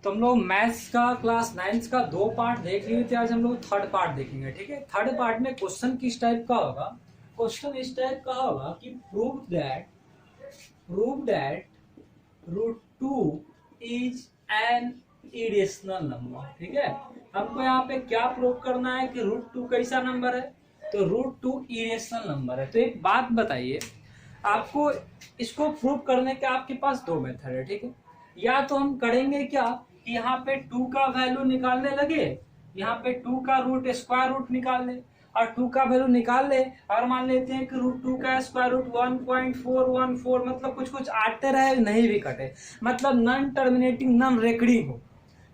तो हम लोग मैथ्स का क्लास 9 का 2 पार्ट देख लिए थे। आज हम लोग थर्ड पार्ट देखेंगे। ठीक है, थर्ड पार्ट में क्वेश्चन किस टाइप का होगा? क्वेश्चन इस टाइप का होगा कि prove that root two is an irrational number. ठीक है, हमको यहाँ पे क्या प्रूव करना है कि रूट टू कैसा नंबर है? तो रूट टू इरेशनल नंबर है। तो एक बात बताइए, आपको इसको प्रूव करने के आपके पास दो मेथड है। ठीक है, या तो हम करेंगे क्या कि यहाँ पे टू का वैल्यू निकालने लगे, यहाँ पे टू का रूट स्क्वायर रूट निकाल ले और टू का वैल्यू निकाल ले और मान लेते हैं कि रूट टू का स्क्वायर रूट 1.414, मतलब कुछ कुछ आते रहे नहीं भी कटे, मतलब नॉन टर्मिनेटिंग नॉन रेकरिंग हो,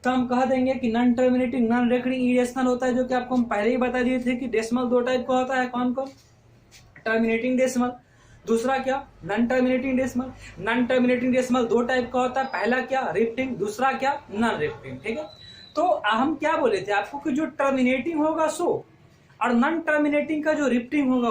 तो हम कह देंगे कि non terminating non recurring irrational होता है, जो कि आपको हम पहले ही बता दिए थे कि डेसिमल दो टाइप का होता है। कौन कौन? टर्मिनेटिंग डेसिमल, दूसरा क्या? Non terminating decimal. Non terminating decimal दो टाइप का होता है, पहला क्या? रिफ्टिंग, दूसरा क्या? Non rifting. ठीक है, तो हम क्या बोले थे आपको कि जो टर्मिनेटिंग होगा सो और नॉन टर्मिनेटिंग का जो रिफ्टिंग होगा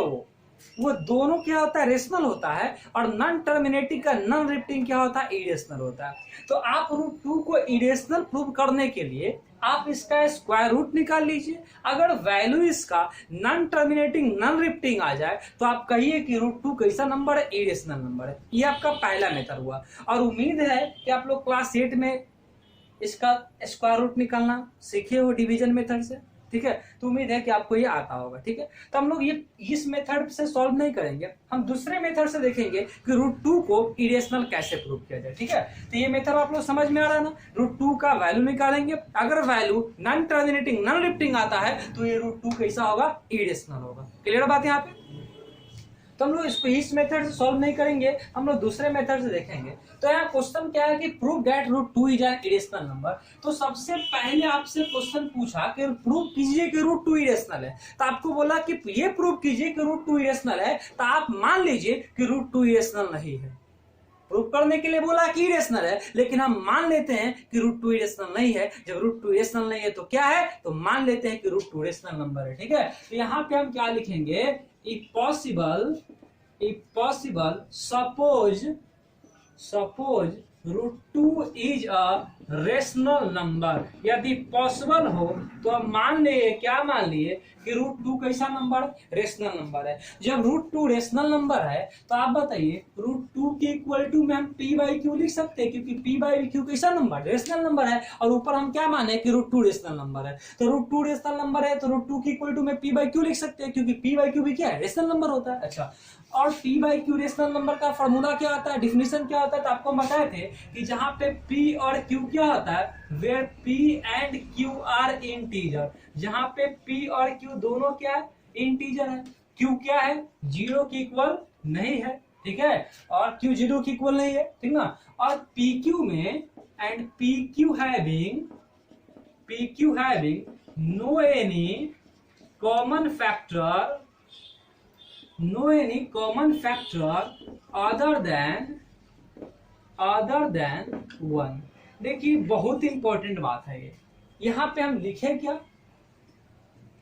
वो दोनों क्या होता है? रेशनल होता है, और नॉन टर्मिनेटिंग का नॉन रिफ्टिंग क्या होता है? इरेशनल होता है। तो आप रूट टू को इरेशनल प्रूव करने के लिए आप इसका स्क्वायर रूट निकाल लीजिए। अगर वैल्यू इसका नॉन टर्मिनेटिंग नॉन रिफ्टिंग आ जाए तो आप कहिए कि रूट टू कैसा नंबर है? इरेशनल नंबर है। ये आपका पहला मेथड हुआ, और उम्मीद है कि आप लोग क्लास 8 में इसका स्क्वायर रूट निकालना सीखे हो डिवीजन मेथड से। ठीक है, तो उम्मीद है कि आपको ये आता होगा। ठीक है, तो हम लोग ये इस मेथड से सॉल्व नहीं करेंगे, हम दूसरे मेथड से देखेंगे कि रूट टू को इरेशनल कैसे प्रूव किया जाए। ठीक है, तो ये मेथड आप लोग समझ में आ रहा है ना? रूट टू का वैल्यू निकालेंगे, अगर value non terminating non rifting आता है तो ये रूट टू कैसा होगा? इरेशनल होगा। क्लियर बात यहाँ पे? तो हम लोग इसको इस मेथड से सॉल्व नहीं करेंगे, हम लोग दूसरे मेथड से देखेंगे। तो यहाँ क्वेश्चन क्या है कि prove that root two is an irrational number. तो सबसे पहले आपसे क्वेश्चन पूछा कि प्रूव कीजिए कि रूट टू इरेशनल है, तो आपको बोला कि ये प्रूव कीजिए कि रूट टू इरेशनल है, तो आप मान लीजिए कि रूट टू इरेशनल नहीं है। प्रूव करने के लिए बोला कि इरेशनल है, लेकिन हम मान लेते हैं कि रूट टू इरेशनल नहीं है। जब रूट टू इरेशनल नहीं है तो क्या है? तो मान लेते हैं कि रूट टू इरेशनल नंबर है। ठीक है, तो यहाँ पे हम क्या लिखेंगे? if possible suppose root 2 is a rational number. यदि पॉसिबल हो तो हम मान लिए, क्या मान लिए कि रूट टू कैसा नंबर? रेशनल नंबर है। जब रूट टू रेशनल नंबर है तो आप बताइए रूट टू के इक्वल टू में हम पी बाई क्यू लिख सकते हैं, क्योंकि पी बाई क्यू कैसा नंबर? रेशनल नंबर है, और ऊपर हम क्या माने कि रूट टू रेशनल नंबर है। तो रूट टू रेशनल नंबर है तो रूट टू के इक्वल टू में पी बाई क्यू लिख सकते हैं, क्योंकि पी बाई क्यू भी क्या है? रेशनल नंबर होता है। अच्छा, और P by Q rational number का फॉर्मूला क्या आता है? डिफिनेशन क्या होता है? तो आपको बताए थे कि जहां पे पी और क्यू क्या होता है? Where p and q are integer. जहां पे पी और क्यू दोनों क्या है? इंटीजर है। क्यू क्या है? जीरो की इक्वल नहीं है। ठीक है, और क्यू जीरो की इक्वल नहीं है। ठीक ना, और पी क्यू में and p q having no any common factor other than 1। देखिए बहुत इंपॉर्टेंट बात है ये। यहाँ पे हम लिखे क्या?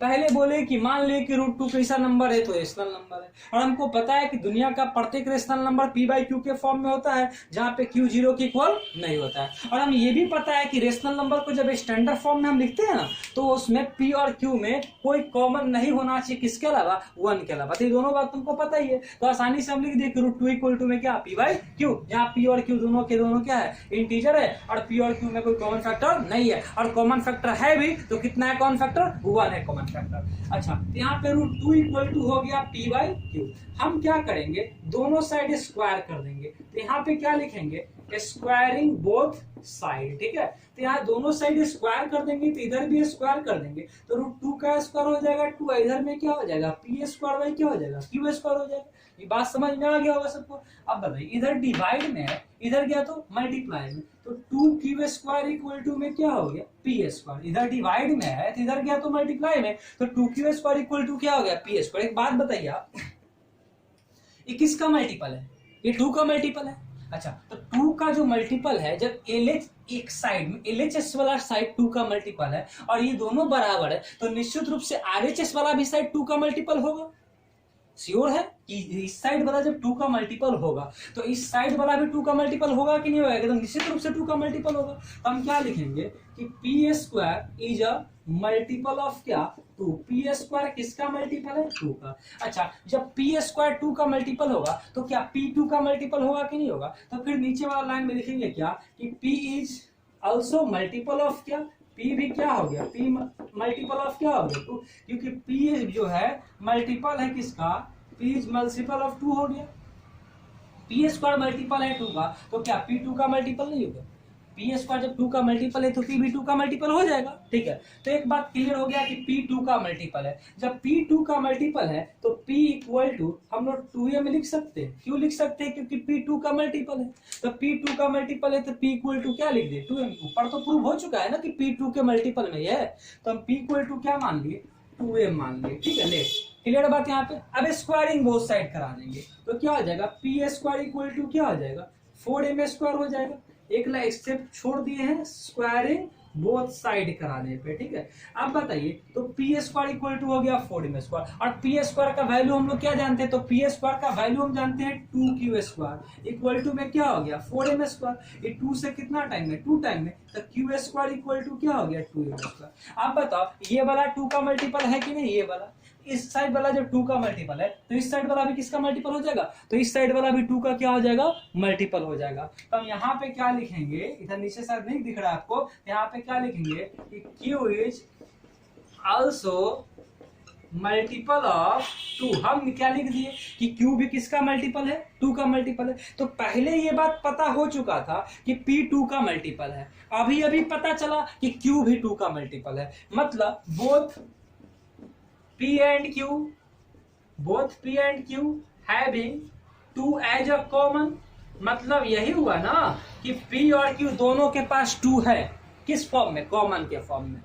पहले बोले कि मान ले कि रूट टू कैसा नंबर है? तो रेशनल नंबर है, और हमको पता है कि दुनिया का प्रत्येक rational number P by Q के फॉर्म में होता है, जहां पे क्यू जीरो की इक्वल नहीं होता है। और हम ये भी पता है कि रेशनल नंबर को जब स्टैंडर्ड फॉर्म में हम लिखते हैं ना, तो उसमें पी और क्यू में कोई कॉमन नहीं होना चाहिए, किसके अलावा? 1 के अलावा। तो ये दोनों बात तुमको पता ही है, तो आसानी से हम लिख दिए कि रूट टू इक्वल टू में क्या? पी बाई क्यू, जहाँ पी और क्यू दोनों के दोनों क्या है? इंटीजर है, और पी और क्यू में कोई कॉमन फैक्टर नहीं है, और कॉमन फैक्टर है भी तो कितना है कॉमन फैक्टर? 1 है कॉमन फैक्टर। अच्छा, तो यहाँ पे रूट टू इक्वल टू हो गया पी बाई क्यू। हम क्या करेंगे? दोनों साइड स्क्वायर कर देंगे। तो यहाँ पे क्या लिखेंगे? Squaring both side. ठीक है, तो यहाँ दोनों साइड स्क्वायर कर देंगे, तो इधर भी स्क्वायर कर देंगे, तो रूट टू का स्क्वायर हो जाएगा 2, इधर में क्या हो जाएगा? पी स्क्वायर बाई क्या हो जाएगा? क्यू स्क्वायर हो जाएगा। ये बात समझ में आ गया होगा सबको? अब बताइए, इधर डिवाइड में है, इधर गया तो मल्टीप्लाई में, तो 2 स्क्वायर इक्वल टू में क्या हो गया? P square. इधर डिवाइड में है तो इधर गया तो मल्टीप्लाई में, तो 2 स्क्वायर इक्वल टू क्या हो गया? P square. एक बात बताइए आप, ये किसका मल्टीपल है? ये 2 का मल्टीपल है। अच्छा, तो 2 का जो मल्टीपल है, जब LH एक साइड में, LHS वाला साइड 2 का मल्टीपल है और ये दोनों बराबर है, तो निश्चित रूप से RHS वाला भी साइड 2 का मल्टीपल होगा। श्योर है कि इस साइड वाला जब 2 का मल्टीपल होगा तो इस साइड वाला भी 2 का मल्टीपल होगा कि नहीं होगा? एकदम निश्चित रूप से 2 का मल्टीपल होगा। तो हम क्या लिखेंगे कि P square is a multiple of क्या? 2। पी स्क्वायर किसका मल्टीपल है? 2 का। अच्छा, जब पी स्क्वायर 2 का मल्टीपल होगा तो क्या पी 2 का मल्टीपल होगा कि नहीं होगा? तो फिर नीचे वाला लाइन में लिखेंगे क्या कि P is also multiple of क्या? पी भी क्या हो गया? पी मल्टीपल ऑफ क्या हो गया? 2, क्योंकि पी जो है मल्टीपल है किसका? पी इज मल्टीपल ऑफ 2 हो गया। पी स्क्वायर मल्टीपल है 2 का, तो क्या पी 2 का मल्टीपल नहीं होगा? पी स्क्वायर जब 2 का मल्टीपल है तो पी भी 2 का मल्टीपल हो जाएगा। ठीक है, तो एक बात क्लियर हो गया कि पी 2 का मल्टीपल है। जब पी 2 का मल्टीपल है तो पी इक्वल टू हम लोग 2a में लिख सकते हैं। क्यों लिख सकते हैं? क्योंकि पी 2 का मल्टीपल है। तो पी 2 का मल्टीपल है तो पी इक्वल टू क्या लिख दे? 2a। ऊपर तो प्रूव हो चुका है ना कि पी 2 के मल्टीपल में है, तो हम पी इक्वल टू क्या मान लिए? 2a मान लिए। ठीक है, ले क्लियर बात यहाँ पे। अब स्क्वायरिंग बोथ साइड करा देंगे तो क्या हो जाएगा? पी स्क्वायर इक्वल टू क्या हो जाएगा? 4m स्क्वायर हो जाएगा। एक स्टेप छोड़ दिए हैं स्क्वायरिंग बोथ साइड कराने पे। ठीक है, अब बताइए तो पी स्क्वायर इक्वल टू हो गया 4m स्क्वायर, और पी स्क्वायर का वैल्यू हम लोग क्या जानते हैं? तो पी स्क्वायर का वैल्यू हम जानते हैं 2q स्क्वायर इक्वल टू में क्या हो गया? 4m square. ये 2 से कितना टाइम में? 2 टाइम में, तो q स्क्वायर इक्वल टू क्या हो गया? 2m square. अब बताओ ये वाला 2 का मल्टीपल है कि नहीं? ये वाला इस साइड वाला जब 2 का मल्टीपल है तो इस साइड वाला भी किसका मल्टीपल हो जाएगा? तो इस साइड वाला भी 2 का क्या हो जाएगा? मल्टीपल हो जाएगा। तो हम यहाँ पे क्या लिखेंगे? इधर नीचे शायद नहीं दिख रहा है आपको, यहाँ पे क्या लिखेंगे कि Q is also multiple of 2। हम क्या लिख दिए कि Q भी किसका मल्टीपल है? 2 का मल्टीपल है। तो पहले ये बात पता हो चुका था कि P 2 का मल्टीपल है, अभी पता चला कि Q भी 2 का मल्टीपल है। मतलब both P and Q, both P and Q having 2 as a common। मतलब यही हुआ ना कि P और Q दोनों के पास 2 है। किस फॉर्म में? कॉमन के फॉर्म में।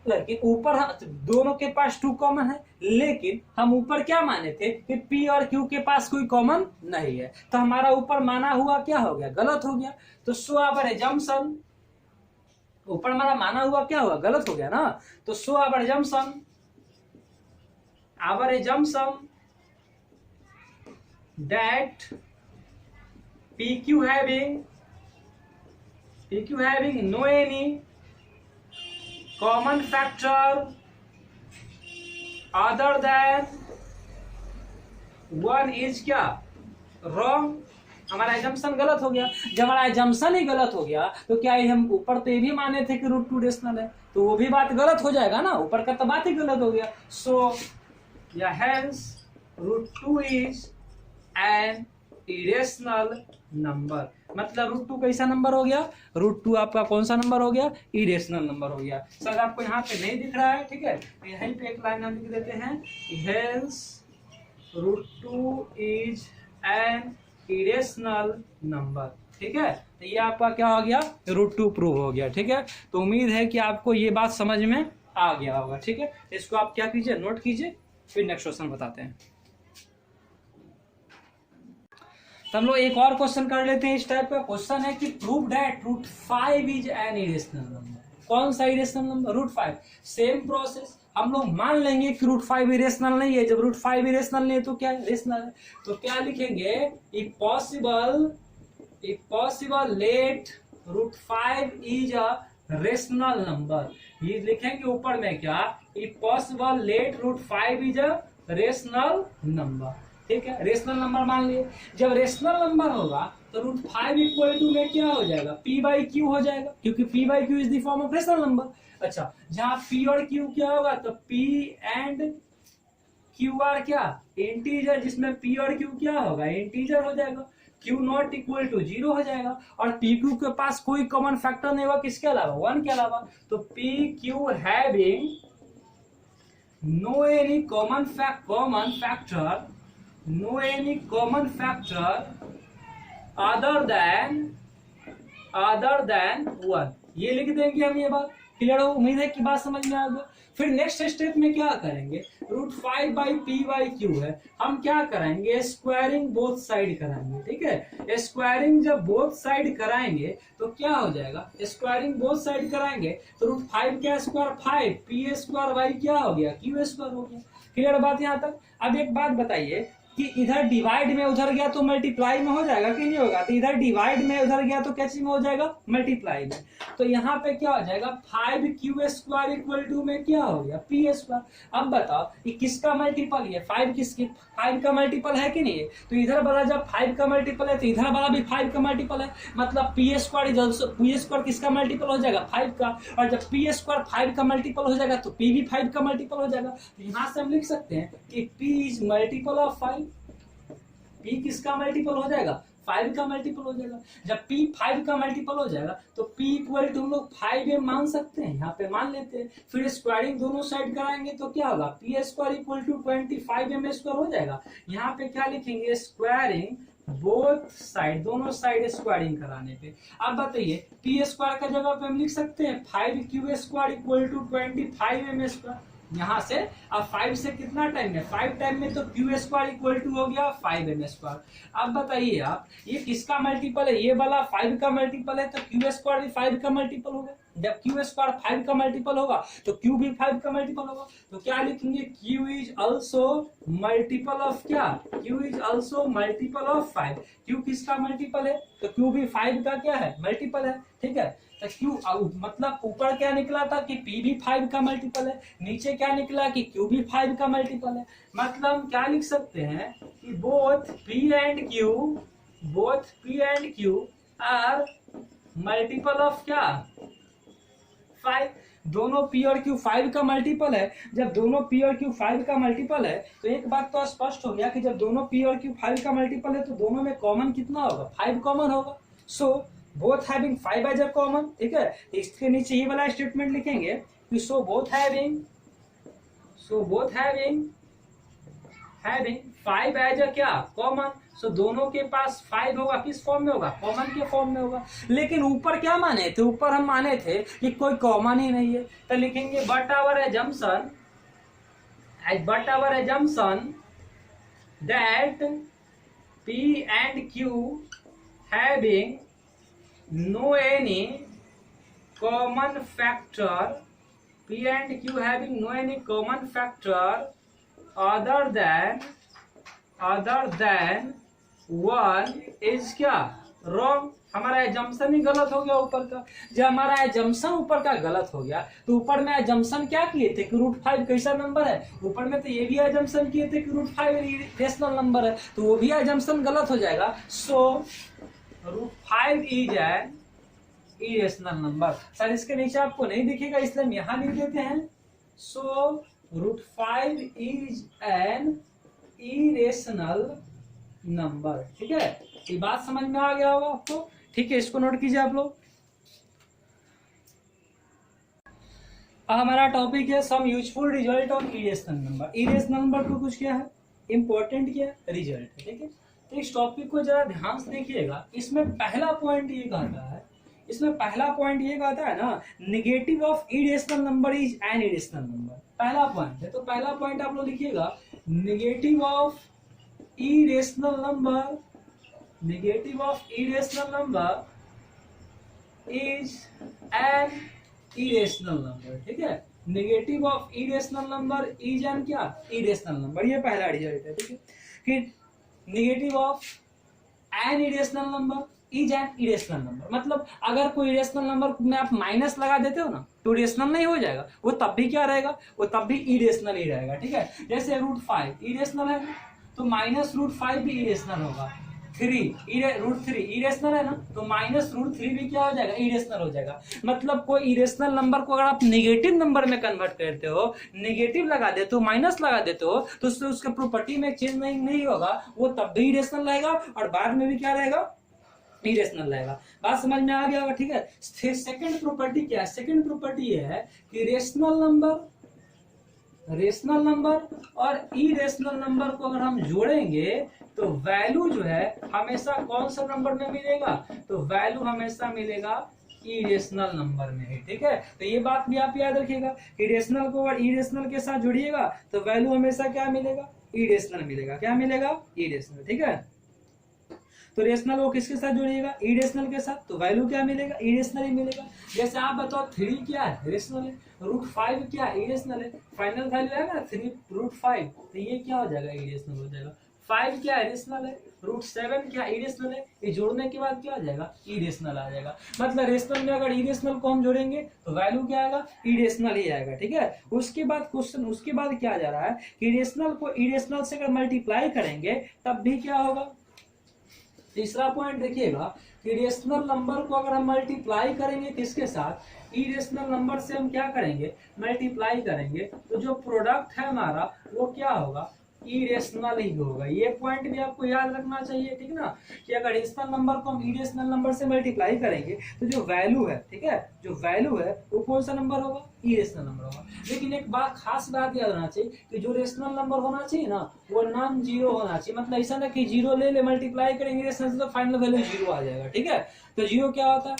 लेकिन ऊपर दोनों के पास 2 कॉमन है, लेकिन हम ऊपर क्या माने थे कि P और Q के पास कोई कॉमन नहीं है। तो हमारा ऊपर माना हुआ क्या हो गया? गलत हो गया। तो सो आवर एजम्पशन, ऊपर हमारा माना हुआ क्या हुआ? गलत हो गया ना। तो so our assumption, our assumption that PQ having no any common factor other than 1 is क्या? wrong। हमारा एजम्पशन गलत हो गया। जब हमारा एजम्पशन ही गलत हो गया तो क्या हम ऊपर तो ये भी माने थे कि √2 रेशनल है, तो वो भी बात गलत हो जाएगा ना। ऊपर का तो बात ही गलत हो गया। सो hence √2 is an irrational number। मतलब √2 कैसा नंबर हो गया? √2 आपका कौन सा नंबर हो गया? इरेशनल नंबर हो गया। सर आपको यहाँ पे नहीं दिख रहा है, ठीक है, तो यहीं पे एक लाइन हम लिख देते हैं, hence √2 is an irrational number। ठीक है, तो ये आपका क्या हो गया? √2 प्रूव हो गया। ठीक है, तो उम्मीद है कि आपको ये बात समझ में आ गया होगा। ठीक है, इसको आप क्या कीजिए? नोट कीजिए, फिर नेक्स्ट क्वेश्चन बताते हैं। तो हम लोग एक और क्वेश्चन कर लेते हैं। इस टाइप का क्वेश्चन है कि prove that √5 is an irrational number. कौन सा इरेशनल नंबर? √5। सेम प्रोसेस, हम लोग मान लेंगे कि √5 इरेशनल नहीं है। जब √5 इरेशनल नहीं है तो क्या रेशनल है? तो क्या लिखेंगे? If possible let √5 is a rational number. ये लिखेंगे ऊपर में क्या? If possible let √5 is a rational number. ठीक है, रेशनल नंबर मान लिए। जब रेशनल नंबर होगा तो √5 इक्वल टू में क्या हो जाएगा? P/Q हो जाएगा, क्योंकि P/Q is the form of rational number. अच्छा, जहां P और Q क्या होगा? तो P एंड Q आर क्या? इंटीजर, जिसमें P और Q क्या होगा? इंटीजर हो जाएगा। Q नॉट इक्वल टू 0 हो जाएगा, और PQ के पास कोई कॉमन फैक्टर नहीं होगा किसके अलावा? 1 के अलावा। तो PQ having no any common factor other than 1। ये लिख देंगे हम। ये बात क्लियर हो? उम्मीद है कि बात समझ में आ गया। फिर नेक्स्ट स्टेप में क्या करेंगे? √5/P/Q है, हम क्या कराएंगे? स्क्वायरिंग बोथ साइड कराएंगे। ठीक है, स्क्वायरिंग जब बोथ साइड कराएंगे तो क्या हो जाएगा? स्क्वायरिंग बोथ साइड कराएंगे तो √5 क्या स्क्वायर? 5 P² क्या हो गया? Q² हो गया। क्लियर बात यहाँ तक। अब एक बात बताइए कि इधर डिवाइड में उधर गया तो मल्टीप्लाई में हो जाएगा कि नहीं होगा, तो इधर डिवाइड में उधर गया तो कैसे में हो जाएगा, मल्टीप्लाई में। तो यहाँ पे क्या हो जाएगा 5q² इक्वल टू में क्या हो गया p²। अब बताओ ये किसका मल्टीपल है, 5 किसकी, 5 का मल्टीपल है कि नहीं है, तो इधर वाला जब 5 का मल्टीपल है तो इधर वाला भी 5 का मल्टीपल है, मतलब p² किसका मल्टीपल हो जाएगा 5 का, और जब p² 5 का मल्टीपल हो जाएगा तो p भी 5 का मल्टीपल हो जाएगा। तो यहाँ से हम लिख सकते हैं कि p is multiple of 5, p किसका मल्टीपल हो जाएगा 5 का मल्टीपल हो जाएगा। जब p 5 का मल्टीपल हो जाएगा तो p इक्वल टू हम लोग 5m मान सकते हैं, यहाँ पे मान लेते हैं, फिर स्क्वायरिंग दोनों साइड कराएंगे तो क्या होगा p² इक्वल टू 25m² हो जाएगा। यहाँ पे क्या लिखेंगे स्क्वायरिंग बोथ साइड, दोनों साइड स्क्वायरिंग कराने पे। अब बताइए p² का जगह पे हम लिख सकते हैं 5q² इक्वल टू 25m²। यहाँ से अब 5 से कितना टाइम है 5 टाइम में, तो q² इक्वल टू हो गया 5m²। अब बताइए आप ये किसका मल्टीपल है, ये वाला 5 का मल्टीपल है तो q² भी 5 का मल्टीपल होगा। जब q² 5 का मल्टीपल होगा तो q भी 5 का मल्टीपल होगा। तो क्या लिखेंगे q is also multiple of क्या, q is also multiple of 5। q किसका मल्टीपल है तो q भी 5 का क्या है मल्टीपल है, ठीक है। तो q मतलब ऊपर क्या निकला था कि p भी 5 का मल्टीपल है, नीचे क्या निकला कि q भी 5 का मल्टीपल है। मतलब हम क्या लिख सकते हैं कि both p and q are multiple of क्या 5। दोनों p और q 5 का मल्टीपल है। जब दोनों p और q 5 का मल्टीपल है तो एक बात तो स्पष्ट हो गया कि जब दोनों p और q 5 का मल्टीपल है तो दोनों में कॉमन कितना होगा 5 कॉमन होगा। So both having 5 as a common, ठीक है। इसके नीचे ये वाला स्टेटमेंट लिखेंगे कि so both having 5 as a क्या कॉमन। सो दोनों के पास 5 होगा, किस फॉर्म में होगा कॉमन के फॉर्म में होगा। लेकिन ऊपर क्या माने थे, ऊपर हम माने थे कि कोई कॉमन ही नहीं है, तो लिखेंगे but our assumption that p and q having no any common factor, p and q having no any common factor other than 1 is क्या wrong। हमारा एजम्पशन ही गलत हो गया ऊपर का। जब हमारा एजम्पशन ऊपर का गलत हो गया तो ऊपर में एजम्पशन क्या किए थे कि √5 कैसा नंबर है, ऊपर में तो ये भी एजम्पशन किए थे कि √5 रेशनल नंबर है, तो वो भी एजम्पशन गलत हो जाएगा। सो √5 is an irrational number. Sir इसके नीचे आपको नहीं दिखेगा इसलिए हम यहां लिख देते हैं। सो √5 इज एन इरेशनल नंबर, ठीक है। ये बात समझ में आ गया होगा आपको, ठीक है। इसको नोट कीजिए आप लोग। हमारा टॉपिक है some useful result of irrational number. Irrational number को कुछ क्या है इंपॉर्टेंट, क्या रिजल्ट, ठीक है। तो इस टॉपिक को जरा ध्यान से देखिएगा। इसमें पहला पॉइंट ये कहता है ना negative of irrational number is an irrational number. पहला पॉइंट है, तो पहला पॉइंट आप लोग लिखिएगा negative of irrational number is an irrational number, ठीक है। Negative of irrational number is an क्या इरेशनल नंबर, ये पहला रिजल्ट है, ठीक है। कि negative of N irrational number is an irrational number, मतलब अगर कोई इरेशनल नंबर में आप माइनस लगा देते हो ना तो इरेशनल नहीं हो जाएगा, वो तब भी क्या रहेगा, वो तब भी इरेशनल ही रहेगा, ठीक है। जैसे √5 इरेशनल है तो -√5 भी इरेशनल होगा। √3 इरेशनल है ना तो -√3 भी क्या हो जाएगा इरेशनल हो जाएगा। मतलब कोई इरेशनल नंबर को अगर आप नेगेटिव नंबर में कन्वर्ट करते हो, नेगेटिव लगा देते हो, माइनस लगा देते हो, तो उसके प्रॉपर्टी में चेंज नहीं होगा, वो तब भी इरेशनल रहेगा और बाद में भी क्या रहेगा इरेशनल रहेगा। बात समझ में आ गया होगा, ठीक है। सेकंड प्रॉपर्टी क्या है, सेकंड प्रॉपर्टी ये है कि रेशनल नंबर और इरेशनल नंबर को अगर हम जोड़ेंगे तो वैल्यू जो है हमेशा कौन सा नंबर में मिलेगा, तो वैल्यू हमेशा मिलेगा इरेशनल नंबर में ही, ठीक है। तो ये बात भी आप याद रखिएगा कि रेशनल को अगर इरेशनल के साथ जोड़िएगा तो वैल्यू हमेशा क्या मिलेगा इरेशनल मिलेगा, क्या मिलेगा इरेशनल, ठीक है। तो रेशनल वो किसके साथ जुड़ेगा, इरेशनल के साथ, तो वैल्यू क्या मिलेगा, इरेशनल ही मिलेगा। जैसे आप बताओ 3 क्या है, रेशनल है, √5 क्या है, इरेशनल है, फाइनल वैल्यू आएगा ना 3√5, तो ये क्या हो जाएगा, इरेशनल हो जाएगा। 5 क्या है, रेशनल है, √7 क्या इरेशनल है, ये जोड़ने के बाद क्या आ जाएगा, इरेशनल आ जाएगा। मतलब रेशनल में अगर इरेशनल को हम जोड़ेंगे तो वैल्यू क्या आएगा, इरेशनल ही आएगा, ठीक है। उसके बाद क्वेश्चन, उसके बाद क्या जा रहा है कि रेशनल को इरेशनल से अगर मल्टीप्लाई करेंगे तब भी क्या होगा। तीसरा पॉइंट देखिएगा कि रेशनल नंबर को अगर हम मल्टीप्लाई करेंगे किसके साथ, इरेशनल नंबर से हम क्या करेंगे, मल्टीप्लाई करेंगे, तो जो प्रोडक्ट है हमारा वो क्या होगा, इरेशनल ही होगा। ये पॉइंट भी आपको याद रखना चाहिए, ठीक ना, कि अगर रेशनल नंबर को हम इरेशनल नंबर से मल्टीप्लाई करेंगे तो जो वैल्यू है, ठीक है, जो वैल्यू है वो कौन सा नंबर होगा, इरेशनल नंबर होगा। लेकिन एक बात, खास बात याद रखना चाहिए कि जो रेशनल नंबर होना चाहिए ना वो नॉन जीरो होना चाहिए। मतलब ऐसा ना कि जीरो ले ले मल्टीप्लाई करेंगे रेशनल से तो फाइनल वैल्यू जीरो आ जाएगा, ठीक है। तो जीरो क्या होता है,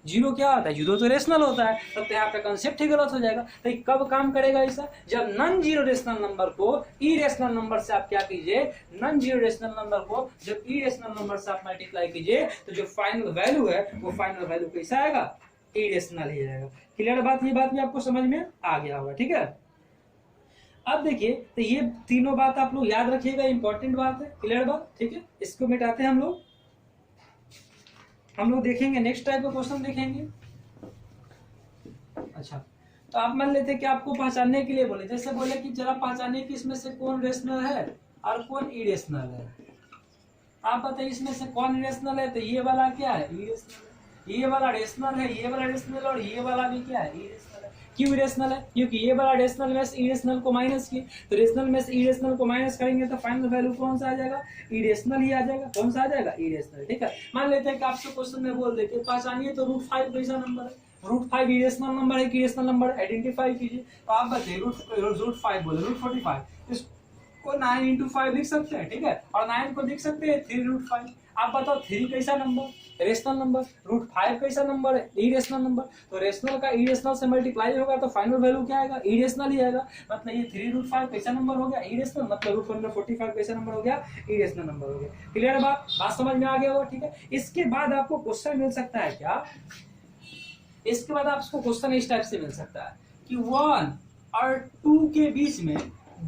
जीरो क्या होता है, जीरो तो रेशनल होता है, तब तो यहाँ पे कंसेप्ट ही गलत हो जाएगा। तो कब काम करेगा ऐसा, जब नॉन जीरो रेशनल नंबर को इरेशनल नंबर से आप क्या कीजिए, नॉन जीरो रेशनल नंबर को जब इरेशनल नंबर से आप मल्टीप्लाई कीजिए तो जो फाइनल वैल्यू है वो फाइनल वैल्यू कैसा आएगा, इरेशनल ही आएगा। क्लियर बात, ये बात भी आपको समझ में आ गया होगा, ठीक है। अब देखिए, तो ये तीनों बात आप लोग याद रखिएगा, इंपॉर्टेंट बात है, क्लियर बात, ठीक है। इसको मिटाते हैं हम लोग देखेंगे नेक्स्ट टाइप का क्वेश्चन देखेंगे। अच्छा, तो आप मान लेते कि आपको पहचानने के लिए बोले, जैसे बोले कि जरा पहचानिए कि इसमें से कौन रेशनल है और कौन इरेशनल है। आप बताइए इसमें से कौन इरेशनल है, तो ये वाला क्या है, इरेशनल है, ये वाला रेशनल है, ये वाला रेशनल और ये वाला भी क्या है, इरेशनल है। क्यों इरेशनल है, क्योंकि ये वाला रेशनल में से इरेशनल को माइनस किए, तो रेशनल में से इरेशनल को माइनस करेंगे तो फाइनल वैल्यू कौन सा आ जाएगा, इरेशनल ही आ जाएगा। कौन सा आ जाएगा, इरेशनल, ठीक है। मान लेते हैं कि आपसे क्वेश्चन में बोल देते पहचानिए तो √5 कैसा नंबर है, √5 इरेशनल नंबर है कि इरेशनल नंबर, आइडेंटिफाई कीजिए। तो आप बताइए √5 बोले, √45 इसको 9 into 5 लिख सकते हैं, ठीक है, और 9 को लिख सकते हैं 3√5। आप बताओ 3 कैसा नंबर, रेशनल नंबर, √5 कैसा नंबर है, इरेशनल नंबर। तो रेशनल का इरेशनल से मल्टीप्लाई होगा तो फाइनल वैल्यू क्या आएगा, इरेशनल ही आएगा। मतलब ये 3√5 कैसा नंबर हो गया, इरेशनल, मतलब √45 कैसा नंबर हो गया, इरेशनल नंबर हो गया। क्लियर बात समझ में आ गया हो, ठीक है। इसके बाद आपको क्वेश्चन मिल सकता है क्या, इसके बाद आपको क्वेश्चन इस टाइप से मिल सकता है कि 1 और 2 के बीच में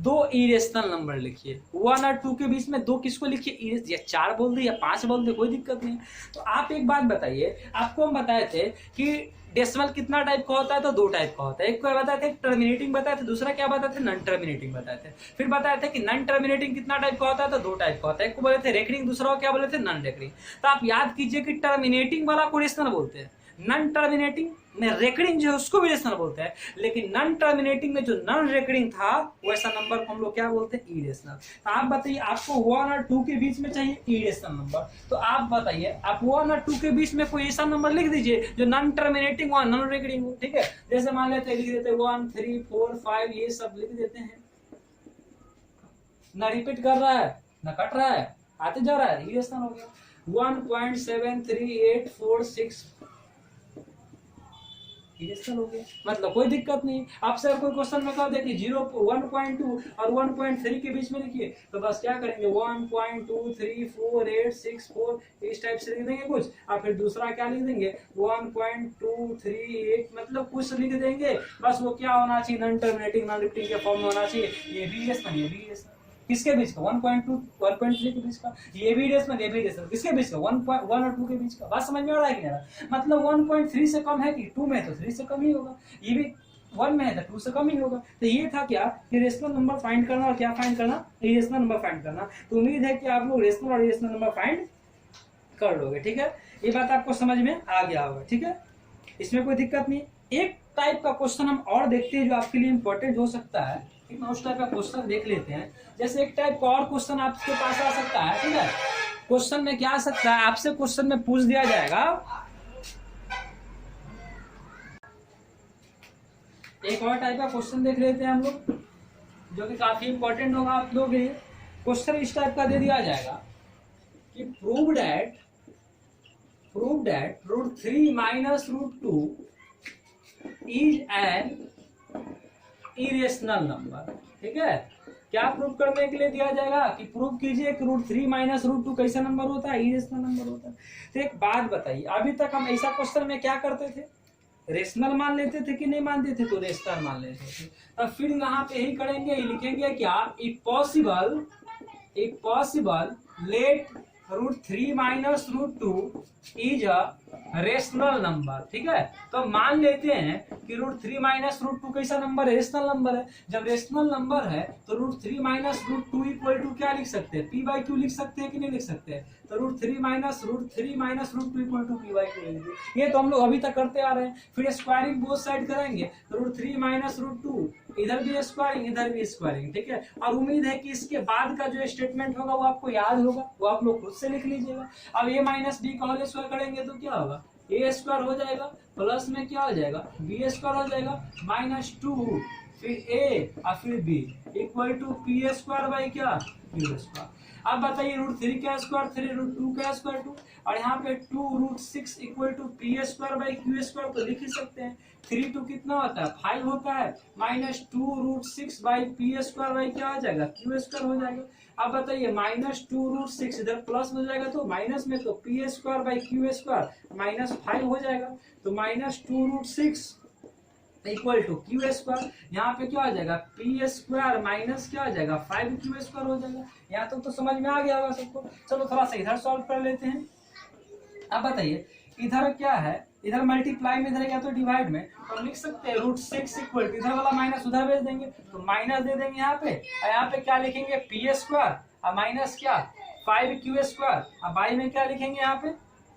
2 इरेशनल नंबर लिखिए। 1 और 2 के बीच में 2 किसको लिखिए, या 4 बोल दे या 5 बोल दे, कोई दिक्कत नहीं। तो आप एक बात बताइए, आपको हम बताए थे कि डेसिमल कितना टाइप का होता है, तो 2 टाइप का होता है। एक को बताए थे टर्मिनेटिंग बताए थे, दूसरा क्या बताए थे, नॉन टर्मिनेटिंग बताए थे। फिर बताए थे कि नॉन टर्मिनेटिंग कितना टाइप का होता है, तो 2 टाइप का होता है। एक को बोले थे रेकरिंग, दूसरा को क्या बोले थे, नॉन रेकरिंग। तो आप याद कीजिए कि टर्मिनेटिंग वाला को रेशनल बोलते हैं, नॉन टर्मिनेटिंग में रेकरिंग जो है उसको भी रेशनल बोलते हैं, लेकिन नॉन टर्मिनेटिंग में जो नॉन रेकरिंग था वैसा नंबर को हम लोग क्या बोलते हैं, इरेशनल। तो आप बताइए, आपको 1 और 2 के बीच में चाहिए इरेशनल नंबर, तो आप बताइए आप 1 और 2 के बीच में कोई ऐसा नंबर लिख दीजिए जो नॉन टर्मिनेटिंग हो, नॉन रेकरिंग हो, ठीक है। जैसे मान लेते हैं, लिख देते 1 3 4 5 ये सब लिख देते हैं, ना रिपीट कर रहा है ना कट रहा है, आते जा रहा है, इरेशनल हो गया। 1.738446 इरेशनल हो गया, मतलब कोई दिक्कत नहीं। आपसे कोई क्वेश्चन में कह दे कि 1.2 और 1.3 के बीच में लिखिए, तो बस क्या करेंगे 1.23486 इस टाइप से लिख देंगे कुछ, और फिर दूसरा क्या लिख देंगे 1.238, मतलब कुछ लिख देंगे। बस वो क्या होना चाहिए, नॉन टर्मिनेटिंग नॉन रिपीटिंग के फॉर्म में होना चाहिए। ये भी इरेशनल, ये भी इरेशनल, किसके बीच का 1.2 1.3 के बीच का, ये भी इरेशनल, ये भी इरेशनल, किसके बीच का 1 और 2 के बीच का। बात समझ में आ रहा है कि नहीं, मतलब 1.3 से कम है कि 2 में, तो 3 से कम ही होगा, ये भी 1 में है तो 2 से कम ही होगा। तो ये था क्या, रेशनल नंबर फाइंड करना, और क्या फाइंड करना, इरेशनल नंबर फाइंड करना। तो उम्मीद है कि आप लोग रेशनल और इरेशनल नंबर फाइंड कर लोगे, ठीक है। ये बात आपको समझ में आ गया होगा, ठीक है, इसमें कोई दिक्कत नहीं। एक टाइप का क्वेश्चन हम और देखते हैं जो आपके लिए इंपॉर्टेंट हो सकता है, ठीक है, उस टाइप का क्वेश्चन देख लेते हैं। जैसे एक टाइप का और क्वेश्चन आपके पास आ सकता है, ठीक है। क्वेश्चन में क्या आ सकता है, आपसे क्वेश्चन में पूछ दिया जाएगा, एक और टाइप का क्वेश्चन देख लेते हैं हम लोग, जो कि काफी इंपॉर्टेंट होगा आप लोगों के लिए। क्वेश्चन इस टाइप का दे दिया जाएगा कि prove that √3 - √2 is an irrational number, ठीक है। क्या प्रूव करने के लिए दिया जाएगा कि प्रूव कीजिए कि √3 माइनस √2 कैसा नंबर होता है, इरेशनल नंबर होता है। तो एक बात बताइए, अभी तक हम ऐसा क्वेश्चन में क्या करते थे, रेशनल मान लेते थे कि नहीं मानते थे, तो रेशनल मान लेते थे। अब फिर यहाँ पे यही करेंगे, लिखेंगे क्या, if possible let √3 minus √2 is a rational number. ठीक है, तो मान लेते हैं कि √3 माइनस √2 कैसा नंबर है, रेशनल नंबर है। जब रेशनल नंबर है तो √3 माइनस √2 इक्वल टू क्या लिख सकते हैं, p/q लिख सकते हैं कि नहीं लिख सकते हैं। तो √3 माइनस √2 इक्वल टू p/q, ये तो हम लोग अभी तक करते आ रहे हैं। फिर स्क्वायरिंग बोथ साइड करेंगे तो √3 माइनस √2, इधर भी स्क्वायरिंग इधर भी स्क्वायरिंग। ठीक है, और उम्मीद है कि इसके बाद का जो स्टेटमेंट होगा वो आपको याद होगा, वो आप लोग खुद से लिख लीजिएगा। अब a माइनस बी का होल स्क्वायर करेंगे तो क्या होगा, a स्क्वायर हो जाएगा, प्लस में क्या हो जाएगा, b स्क्वायर हो जाएगा, -2 फिर a और फिर b equal to p square by क्या, q स्क्वायर। अब बताइए √3 का स्क्वायर 3, √2 का स्क्वायर 2, और यहाँ पे 2√6 equal to p square by q square, तो लिख ही सकते हैं। 3 2 कितना होता है, 5 होता है, -2√6 बाई p स्क्वायर बाई क्या हो जाएगा, q स्क्वायर हो जाएगा। अब बताइए -2√6 इधर प्लस हो जाएगा तो माइनस में, तो p square by q square -5 हो जाएगा, तो -2√6 इक्वल टू क्यू स्क्वायर, यहाँ पे क्या हो जाएगा, पी स्क्वायर माइनस क्या हो जाएगा, 5q स्क्वायर हो जाएगा। यहाँ तक तो समझ में आ गया होगा सबको। चलो थोड़ा सा इधर सॉल्व कर लेते हैं। अब बताइए इधर क्या है, इधर मल्टीप्लाई में, इधर क्या तो डिवाइड में, तो हम लिख सकते हैं √6 इक्वल टू, इधर वाला माइनस उधर भेज देंगे तो माइनस दे देंगे यहाँ पे, और यहाँ पे क्या लिखेंगे, पी स्क्वायर और माइनस क्या 5q स्क्वायर, और बाई में क्या लिखेंगे, यहाँ पे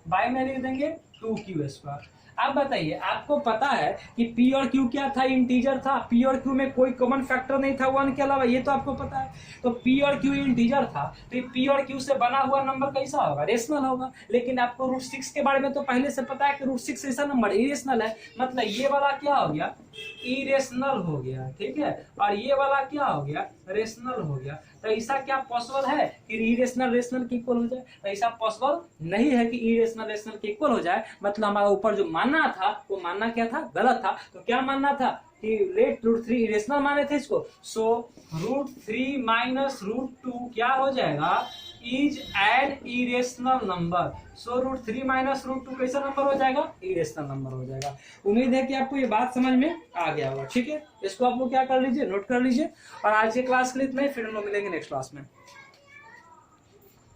बाई में लिख देंगे 2q स्क्वायर। अब बताइए, आपको पता है कि p और q क्या था, इंटीजर था। p और q में कोई कॉमन फैक्टर नहीं था 1 के अलावा, ये तो आपको पता है। तो p और q इंटीजर था, तो p और q से बना हुआ नंबर कैसा होगा, रेशनल होगा। लेकिन आपको √6 के बारे में तो पहले से पता है कि √6 ऐसा नंबर इरेशनल है, मतलब ये वाला क्या हो गया, इरेशनल हो गया। ठीक है, और ये वाला क्या हो गया, रेशनल हो गया। तो ऐसा क्या पॉसिबल है कि इरेशनल रेशनल के इक्वल हो जाए, तो ऐसा पॉसिबल नहीं है कि इरेशनल रेशनल के इक्वल हो जाए। मतलब हमारा ऊपर जो मानना था वो मानना क्या था, गलत था। तो क्या मानना था कि लेट √3 इरेशनल माने थे इसको, सो √3 माइनस √2 क्या हो जाएगा, is an irrational number. So √3 minus √2 कैसा नंबर हो जाएगा, इरेशनल नंबर हो जाएगा। उम्मीद है कि आपको ये बात समझ में आ गया होगा। ठीक है, इसको आप लोग क्या कर लीजिए, नोट कर लीजिए। और आज के क्लास के लिए इतना ही, फिर हम लोग मिलेंगे नेक्स्ट क्लास में।